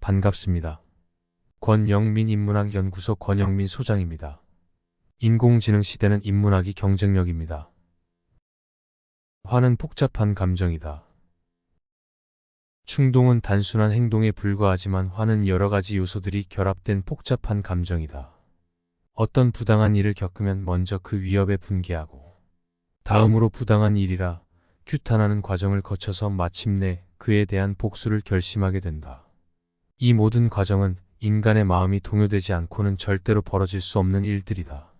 반갑습니다. 권영민 인문학연구소 권영민 소장입니다. 인공지능 시대는 인문학이 경쟁력입니다. 화는 복잡한 감정이다. 충동은 단순한 행동에 불과하지만 화는 여러 가지 요소들이 결합된 복잡한 감정이다. 어떤 부당한 일을 겪으면 먼저 그 위협에 분개하고 다음으로 부당한 일이라 규탄하는 과정을 거쳐서 마침내 그에 대한 복수를 결심하게 된다. 이 모든 과정은 인간의 마음이 동요되지 않고는 절대로 벌어질 수 없는 일들이다.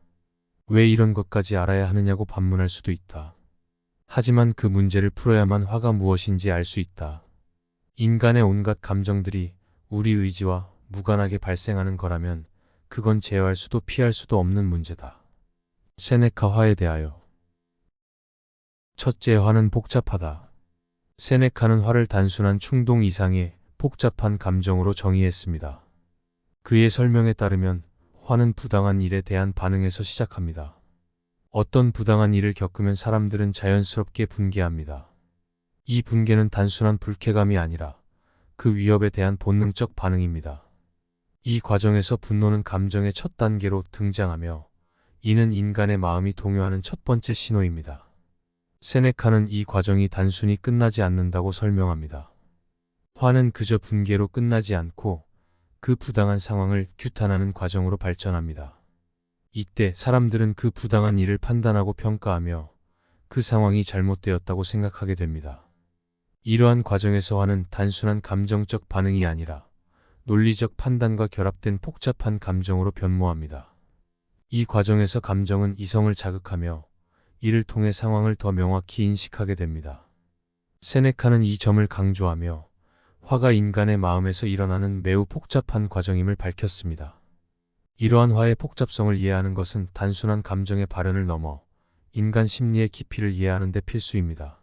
왜 이런 것까지 알아야 하느냐고 반문할 수도 있다. 하지만 그 문제를 풀어야만 화가 무엇인지 알 수 있다. 인간의 온갖 감정들이 우리 의지와 무관하게 발생하는 거라면 그건 제어할 수도 피할 수도 없는 문제다. 세네카 화에 대하여. 첫째, 화는 복잡하다. 세네카는 화를 단순한 충동 이상의 복잡한 감정으로 정의했습니다. 그의 설명에 따르면 화는 부당한 일에 대한 반응에서 시작합니다. 어떤 부당한 일을 겪으면 사람들은 자연스럽게 분개합니다. 이 분개는 단순한 불쾌감이 아니라 그 위협에 대한 본능적 반응입니다. 이 과정에서 분노는 감정의 첫 단계로 등장하며 이는 인간의 마음이 동요하는 첫 번째 신호입니다. 세네카는 이 과정이 단순히 끝나지 않는다고 설명합니다. 화는 그저 분개로 끝나지 않고 그 부당한 상황을 규탄하는 과정으로 발전합니다. 이때 사람들은 그 부당한 일을 판단하고 평가하며 그 상황이 잘못되었다고 생각하게 됩니다. 이러한 과정에서 화는 단순한 감정적 반응이 아니라 논리적 판단과 결합된 복잡한 감정으로 변모합니다. 이 과정에서 감정은 이성을 자극하며 이를 통해 상황을 더 명확히 인식하게 됩니다. 세네카는 이 점을 강조하며 화가 인간의 마음에서 일어나는 매우 복잡한 과정임을 밝혔습니다. 이러한 화의 복잡성을 이해하는 것은 단순한 감정의 발현을 넘어 인간 심리의 깊이를 이해하는 데 필수입니다.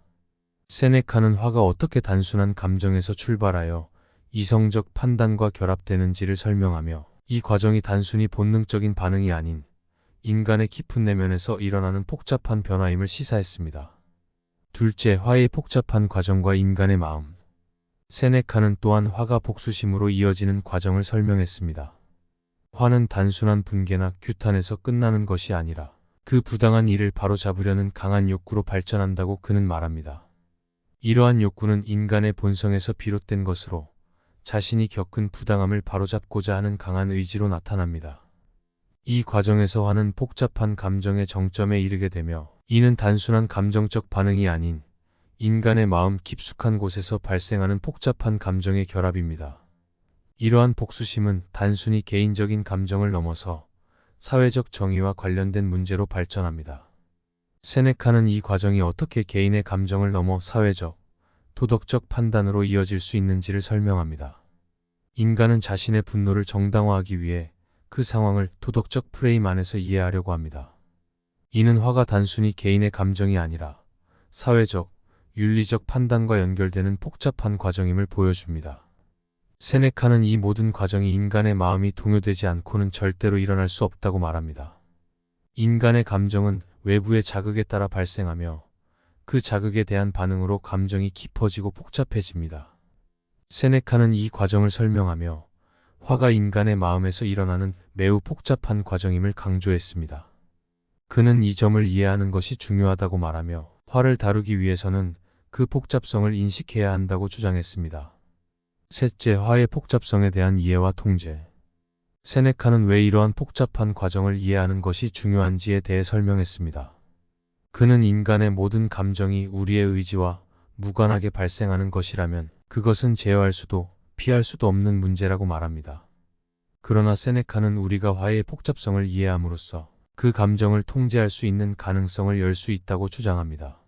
세네카는 화가 어떻게 단순한 감정에서 출발하여 이성적 판단과 결합되는지를 설명하며 이 과정이 단순히 본능적인 반응이 아닌 인간의 깊은 내면에서 일어나는 복잡한 변화임을 시사했습니다. 둘째, 화의 복잡한 과정과 인간의 마음. 세네카는 또한 화가 복수심으로 이어지는 과정을 설명했습니다. 화는 단순한 분개나 규탄에서 끝나는 것이 아니라 그 부당한 일을 바로잡으려는 강한 욕구로 발전한다고 그는 말합니다. 이러한 욕구는 인간의 본성에서 비롯된 것으로 자신이 겪은 부당함을 바로잡고자 하는 강한 의지로 나타납니다. 이 과정에서 화는 복잡한 감정의 정점에 이르게 되며 이는 단순한 감정적 반응이 아닌 인간의 마음 깊숙한 곳에서 발생하는 복잡한 감정의 결합입니다. 이러한 복수심은 단순히 개인적인 감정을 넘어서 사회적 정의와 관련된 문제로 발전합니다. 세네카는 이 과정이 어떻게 개인의 감정을 넘어 사회적, 도덕적 판단으로 이어질 수 있는지를 설명합니다. 인간은 자신의 분노를 정당화하기 위해 그 상황을 도덕적 프레임 안에서 이해하려고 합니다. 이는 화가 단순히 개인의 감정이 아니라 사회적, 윤리적 판단과 연결되는 복잡한 과정임을 보여줍니다. 세네카는 이 모든 과정이 인간의 마음이 동요되지 않고는 절대로 일어날 수 없다고 말합니다. 인간의 감정은 외부의 자극에 따라 발생하며 그 자극에 대한 반응으로 감정이 깊어지고 복잡해집니다. 세네카는 이 과정을 설명하며 화가 인간의 마음에서 일어나는 매우 복잡한 과정임을 강조했습니다. 그는 이 점을 이해하는 것이 중요하다고 말하며 화를 다루기 위해서는 그 복잡성을 인식해야 한다고 주장했습니다. 셋째, 화의 복잡성에 대한 이해와 통제. 세네카는 왜 이러한 복잡한 과정을 이해하는 것이 중요한지에 대해 설명했습니다. 그는 인간의 모든 감정이 우리의 의지와 무관하게 발생하는 것이라면 그것은 제어할 수도 피할 수도 없는 문제라고 말합니다. 그러나 세네카는 우리가 화의 복잡성을 이해함으로써 그 감정을 통제할 수 있는 가능성을 열 수 있다고 주장합니다.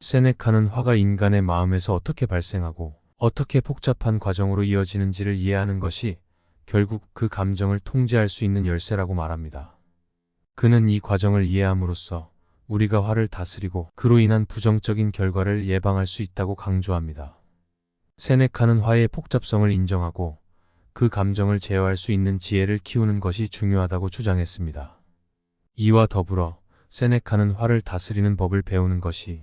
세네카는 화가 인간의 마음에서 어떻게 발생하고 어떻게 복잡한 과정으로 이어지는지를 이해하는 것이 결국 그 감정을 통제할 수 있는 열쇠라고 말합니다. 그는 이 과정을 이해함으로써 우리가 화를 다스리고 그로 인한 부정적인 결과를 예방할 수 있다고 강조합니다. 세네카는 화의 복잡성을 인정하고 그 감정을 제어할 수 있는 지혜를 키우는 것이 중요하다고 주장했습니다. 이와 더불어 세네카는 화를 다스리는 법을 배우는 것이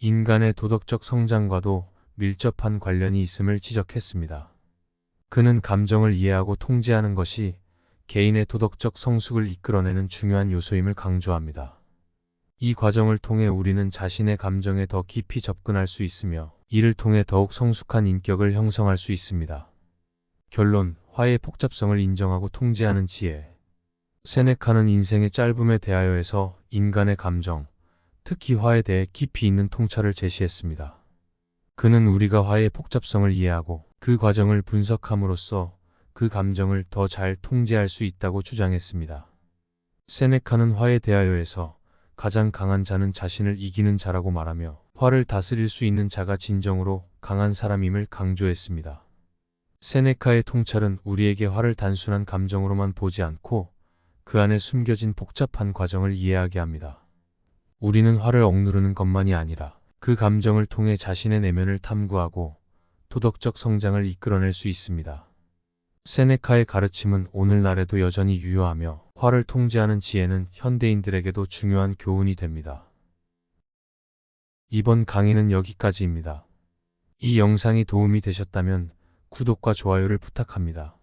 인간의 도덕적 성장과도 밀접한 관련이 있음을 지적했습니다. 그는 감정을 이해하고 통제하는 것이 개인의 도덕적 성숙을 이끌어내는 중요한 요소임을 강조합니다. 이 과정을 통해 우리는 자신의 감정에 더 깊이 접근할 수 있으며 이를 통해 더욱 성숙한 인격을 형성할 수 있습니다. 결론, 화해의 복잡성을 인정하고 통제하는 지혜. 세네카는 인생의 짧음에 대하여에서 인간의 감정, 특히 화에 대해 깊이 있는 통찰을 제시했습니다. 그는 우리가 화해의 복잡성을 이해하고 그 과정을 분석함으로써 그 감정을 더 잘 통제할 수 있다고 주장했습니다. 세네카는 화에 대하여에서 가장 강한 자는 자신을 이기는 자라고 말하며 화를 다스릴 수 있는 자가 진정으로 강한 사람임을 강조했습니다. 세네카의 통찰은 우리에게 화를 단순한 감정으로만 보지 않고 그 안에 숨겨진 복잡한 과정을 이해하게 합니다. 우리는 화를 억누르는 것만이 아니라 그 감정을 통해 자신의 내면을 탐구하고 도덕적 성장을 이끌어낼 수 있습니다. 세네카의 가르침은 오늘날에도 여전히 유효하며 화를 통제하는 지혜는 현대인들에게도 중요한 교훈이 됩니다. 이번 강의는 여기까지입니다. 이 영상이 도움이 되셨다면 구독과 좋아요를 부탁합니다.